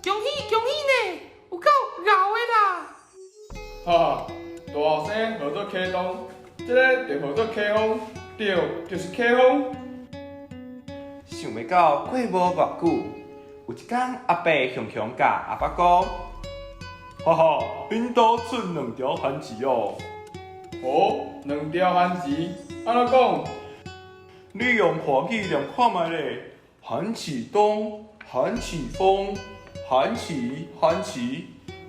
恭喜呢，有够牛的啦！哈，大后生号做启东，这个就号做启峰，对，就是启峰。想袂到过无偌久，有一天阿伯雄雄甲阿爸讲：哈哈，恁兜出2条番薯哦。哦，2条番薯，安怎讲？你用华语念看卖咧，番薯东，番薯风，番薯，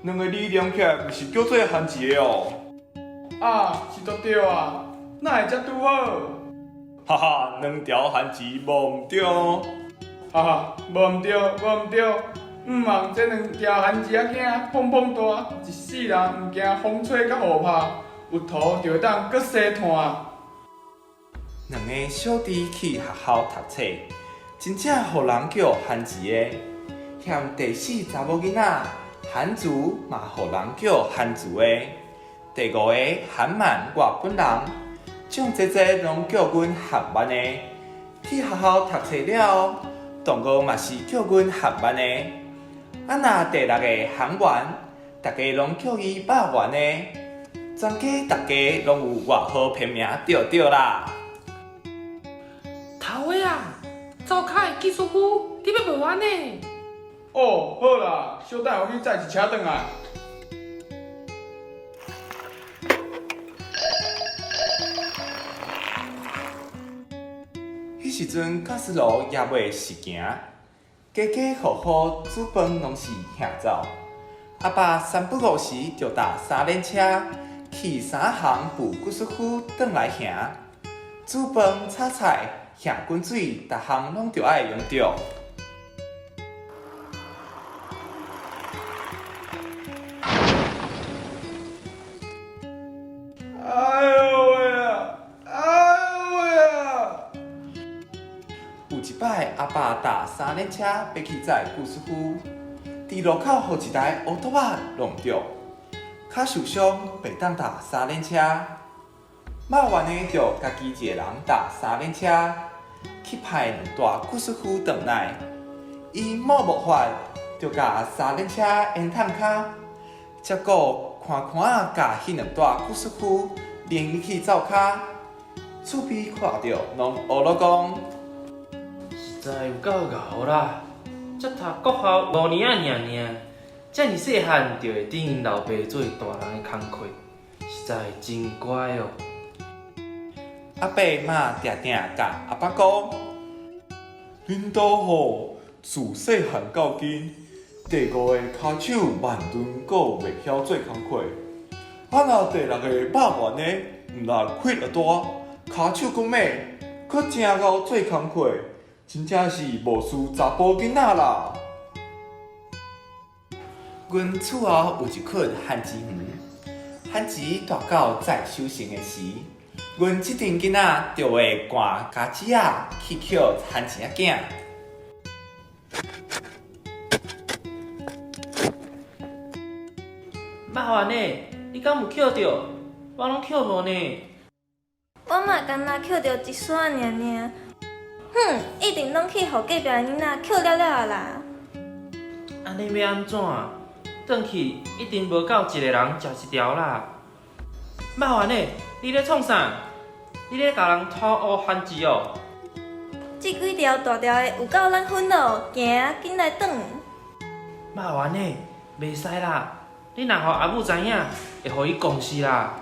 2个字念起来就是叫做番薯的哦。啊，是都对啊，哪会遮拄好？哈哈，2条番薯无毋对哦。哈哈，无毋对，无毋对，毋望这2条番薯仔囝碰碰大，一世人毋惊风吹甲雨拍，有图就会当搁生炭。2个小弟去学校读册，真正互人叫番薯的。嫌第4查某囡仔番薯嘛，互人叫番薯的。第5个韩漫我本人，种济拢叫阮韩漫的。去学校读册了，同学嘛是叫阮韩漫的。啊那第6个韩元，大家拢叫伊肉圆的。全家大家拢有外号片名对啦。头尾啊，走开，技术夫，你要无完呢？哦，好啦，小等我去载一车转来。迄时阵，驾驶路也袂实行，家家户户煮饭拢是行走。阿爸3不5时就搭3轮车去3行赴古师府转来行。煮饭、炒菜、下滚水，逐项拢着爱用着。哎呦喂啊！哎呦喂啊！有一摆，阿爸搭3轮车要去载古师傅，伫路口予一台乌托仔弄着，脚受伤，袂当搭3轮车。肉圆的着家己一个人搭3轮车，去派2大古师傅转来。伊某无法，着甲3轮车沿探脚，结果看仔甲迄2大古师傅连伊去走骹，厝边看着拢乌了讲。实在有够牛啦！才读国校5年仔尔，遮尔细汉就会顶因老爸做大人的工课，实在真乖哦。阿伯嘛定定甲阿爸讲，恁兜吼自细汉到今，第5个骹手慢炖阁袂晓做工课，啊若第6个肉圆的，毋但气力大，骹手阁猛，阁真贤做工课，真正是无输查甫囡仔啦。阮厝后有一捆番薯园，番薯大到在收成的时。阮这阵囡仔就会赶家姊仔去捡番薯仔囝。肉圆呢？你敢有捡着？我拢捡无呢。我嘛干那捡着一撮尔。哼，一定拢去互隔壁囡仔捡了了啦。安尼要安怎？转去一定无够一个人食1条啦。肉圆呢？你咧创啥？你咧甲人偷乌番薯哦？这几条大条的有够咱分咯，行，紧来转。肉圆呢？袂使啦！你若互阿母知影，会互伊讲死啦。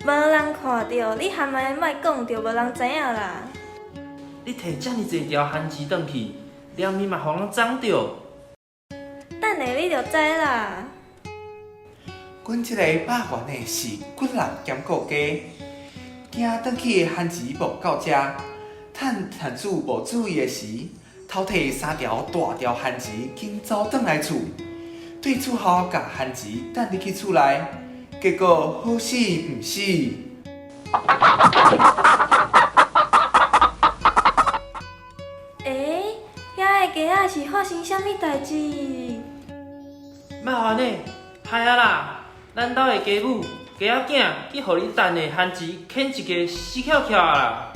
无人看到，你含埋莫讲，就无人知影啦。你摕遮尔济条番薯转去，连面嘛互人长着。等下你就知啦。阮即个肉圆的是骨力兼顾家，惊转去的番薯无够食，趁番薯无注意的时，偷摕3条大条番薯紧走转来厝，对厝后甲番薯等入去厝内，结果好死毋死。遐个鸡仔是发生啥物代志？肉圆呢？害啊啦！咱兜的家母、家仔囝去互你等的番薯啃一个死翘翘啦！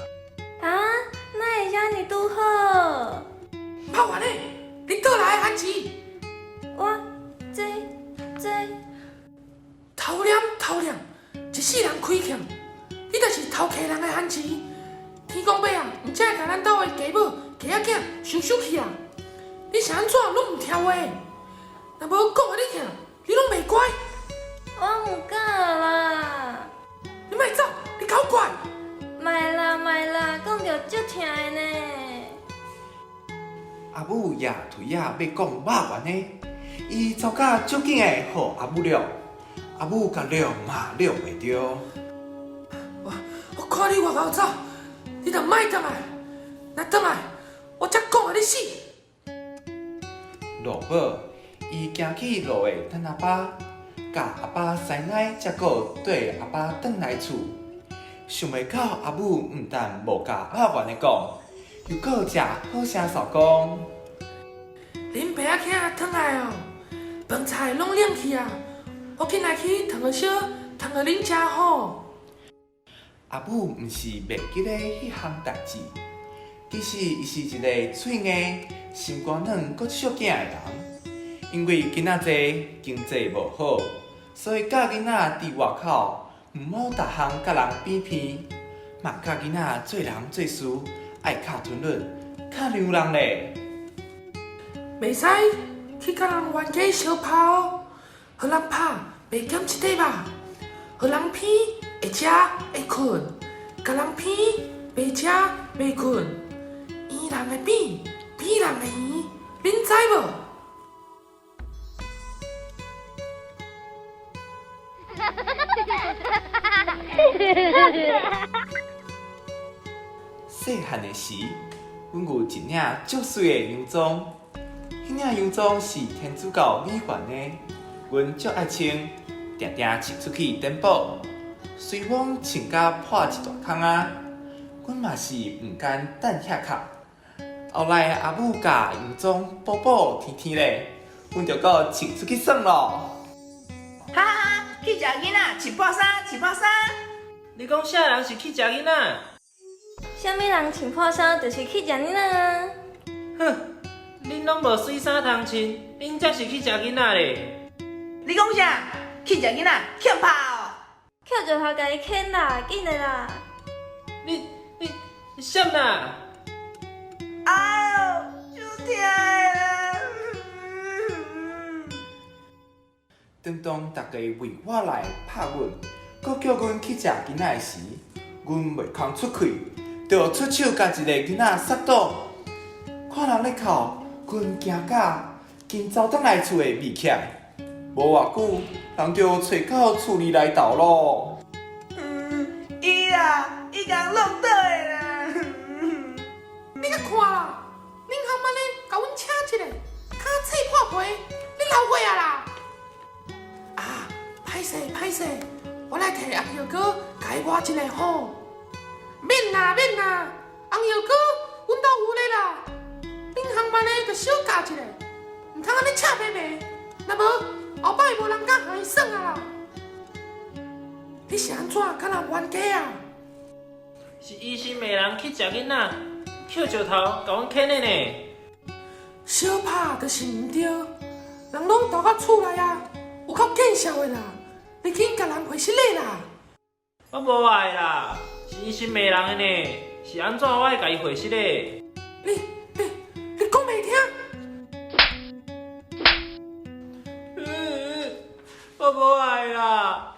啊，哪会遮尔拄好？肉圆呢？你倒来汉字，我这偷念，一世人亏欠，你就是偷客人的汉字。天公伯啊，唔才会甲咱兜的家母、家仔囝收去啊！你是安怎拢唔听话？若无讲互你听，你拢袂乖。我唔敢啦，你莫走，你搞怪！卖啦，讲着足疼的呢。阿母也推也要讲肉圆的，伊走甲足紧的，互阿母了。阿母甲了嘛了袂着。我看你外口走，你就莫回来。若回来，我才讲互你死。路宝，伊行去路的等阿爸，甲阿爸师奶才个对阿爸转来厝。想袂到阿母毋但无甲肉圆的讲，又搁食好声扫讲。恁爸仔囝转来哦，饭菜拢冷去啊！我紧来去烫个烧，烫个恁食好。阿母毋是袂记得迄项代志，其实伊是一个嘴硬、心肝软、搁小囝的人。因为囡仔济经济无好，所以教囡仔伫外口毋好逐项甲人比拼，嘛教囡仔做人做事爱卡吞论、卡牛人咧。袂使去甲人冤家相拍哦，互人拍袂减一块肉，互人骗会食会困，甲人骗袂食袂困，圆人的扁，扁人的圆，恁知无？细汉的时，阮有一领足水的洋装，迄领洋装是天主教美元的，阮足爱穿，定定穿出去颠簸。随风穿甲破一大空啊，阮嘛是毋甘等遐卡。后来阿母甲洋装补补天天咧，阮就搁穿出去耍咯。哈哈哈！去食囡仔，穿破衫。你讲啥人是去食囡仔？啥物人穿破衫就是去食囡仔啊？哼，恁拢无水衫通穿，恁才是去食囡仔咧。你讲啥？去食囡仔，欠拍哦！捡着头家己捡啦，紧的啦！你啥啦？哎呦，就疼的啦！当大家为我来拍阮，搁叫阮去食囡仔的时，阮袂空出气，就出手甲一个囡仔杀倒。看人咧哭，阮惊甲紧走倒来厝的避起来。无偌久，人就找到厝里来斗咯。伊啦，伊甲人弄倒的啦！你甲看啦，恁行班咧，甲阮请一个，骹切破皮，你老岁啊啦！啊，歹势，我来替红叶哥甲伊换一个吼。免啦，红叶哥，阮兜有咧啦。恁行班咧，着小教一个，毋通安尼赤白白，若无后摆无人敢和伊耍啊啦。你是安怎敢若冤家啊？是医生骂人去食囡仔，捡石头甲阮捡的呢。小拍就是毋对，人拢住到厝内啊，有够见笑的啦！你紧甲人回失礼啦！我无爱啦，是医生骂人的呢，是安怎我会甲伊回失咧？你讲袂听？我无爱啦，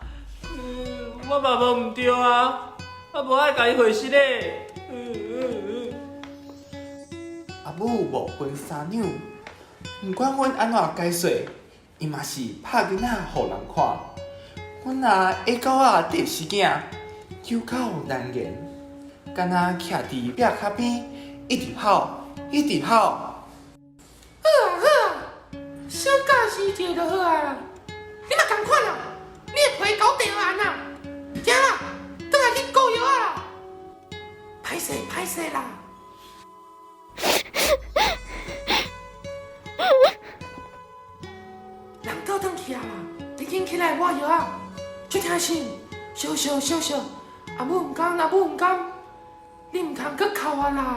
我嘛无毋对啊，我无爱甲伊回失咧。阿母无分三两，毋管阮安怎解说，伊嘛是拍囡仔互人看。阮若下狗仔第死囝，有够难言，敢若徛伫壁骹边，一直跑。好啊，小教时一个就好啊啦！你嘛共款啊，你的皮搞掉完啦，行啦，倒来去顾药啊啦！歹势啦！人倒转去啊啦，你紧起来换药啊！出疼心，小，阿母毋甘，你毋通搁哭啊啦！